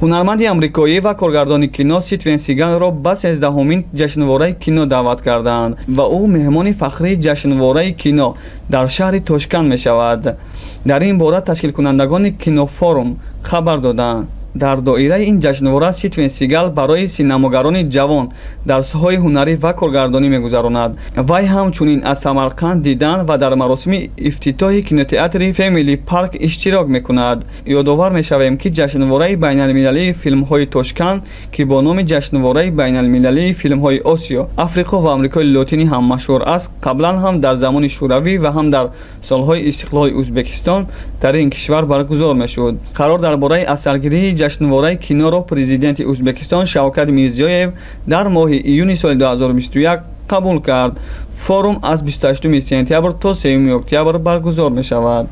ҳунарманди амрикоӣ ва коргардони кино Стивен Сигалро ба 13-умин ҷашнвораи кино даъват кардаанд ва ӯ меҳмони фахрии ҷашнвораи кино дар шаҳри Тошканд мешавад. дар ин бора ташкилкунандагони кинофорум хабар доданд. дар доираи ин ҷашнвора Стивен Сигал барои синамогарони ҷавон дарсҳои ҳунарӣ ва коргардонӣ мегузаронад. Вай ҳамчунин аз Самарқанд дидан ва дар маросими ифтитоҳи кинотеатри ФЕМИЛИ ПАРК иштирок мекунад. ёдовар мешавем ки ҷашнвораи байналмилалии филмҳои Тошканд ки бо номи ҷашнвораи байналмилалии филмҳои Осиё, Африқо ва Амрикои Лотинӣ ҳам машҳур аст, қаблан ҳам дар замони шӯравӣ ва ҳам дар солҳои истиқлоли Ӯзбекистон дар ин кишвар баргузор мешуд. қарор дар бораи асаргирии ҷашнвораи киноро президенти Ӯзбекистон Шавкат Мирзиёев дар моҳи июни соли 2021 қабул кард. Форум аз 28 сентябр то 3 октябр баргузор мешавад.